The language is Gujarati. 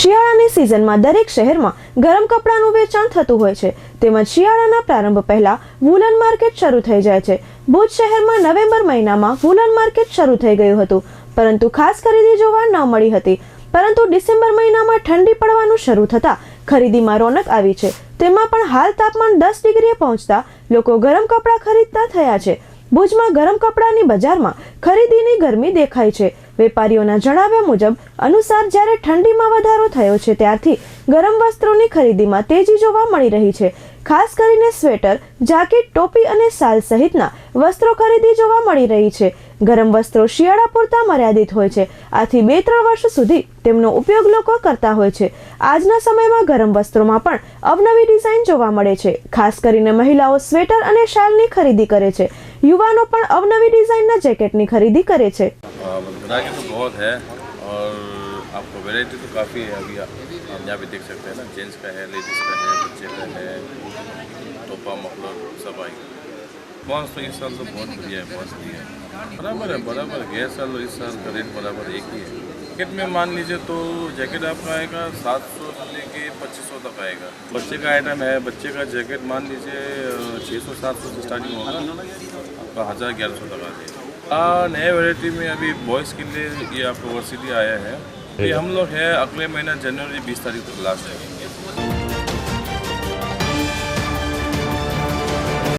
શિયાળાની સિઝનમાં દરેક શહેરમાં ગરમ કપડાનું વેચાણ થતું હોય છે, તેમજ શિયાળાના પ્રારંભ પહેલા વુલન માર્કેટ શરૂ થઈ જાય છે। ભુજ શહેરમાં નવેમ્બર મહિનામાં વુલન માર્કેટ શરૂ થઈ ગયું હતું, પરંતુ ખાસ ખરીદી જોવા ન મળી હતી। પરંતુ ડિસેમ્બર મહિનામાં ઠંડી પડવાનું શરૂ થતાં ખરીદીમાં રોનક આવી છે। તેમાં પણ હાલ તાપમાન 10 ડિગ્રીએ પહોંચતા લોકો ગરમ કપડાં ખરીદતા થયા છે। ભુજમાં ગરમ કપડાની બજારમાં ખરીદીની ગરમી દેખાય છે। વેપારીઓના જણાવ્યા મુજબ અનુસાર જ્યારે ઠંડીમાં વધારો થયો છે ત્યારથી ગરમ વસ્ત્રોની ખરીદીમાં તેજી જોવા મળી રહી છે। ખાસ કરીને સ્વેટર, જાકેટ, ટોપી અને શાલ સહિતના વસ્ત્રો ખરીદી જોવા મળી રહી છે। ગરમ વસ્ત્રો શિયાળા પૂરતા મર્યાદિત હોય છે, આથી 2-3 વર્ષ સુધી તેમનો ઉપયોગ લોકો કરતા હોય છે। આજના સમયમાં ગરમ વસ્ત્રોમાં પણ અવનવી ડિઝાઇન જોવા મળે છે। ખાસ કરીને મહિલાઓ સ્વેટર અને શાલની ખરીદી કરે છે, યુવાનો પણ અવનવી ડિઝાઇનના જેકેટની ખરીદી કરે છે। वैरायटी तो बहुत है और आपको वैरायटी तो काफ़ी है। अभी आप यहाँ पे देख सकते हैं ना, जेंट्स का है, लेडीज़ का है, बच्चे का है, टोपा मफलर सब आई। रिस्पॉन्स तो इस साल तो बहुत बढ़िया है, बहुत बढ़िया है। बराबर गए साल और इस साल का रेट बराबर एक ही है। जैकेट में मान लीजिए तो जैकेट आपका आएगा 700 से लेके 2500 तक आएगा। बच्चे का आइटम है, बच्चे का जैकेट मान लीजिए 600-700 से स्टार्टिंग होगा, आपका 1000-1100 तक आ जाएगा। नए वैरायटी में अभी बॉयज़ के लिए ये आपको वर्सिटी आया है। ये हम लोग है अगले महीना जनवरी 20 तारीख तक लास्ट है।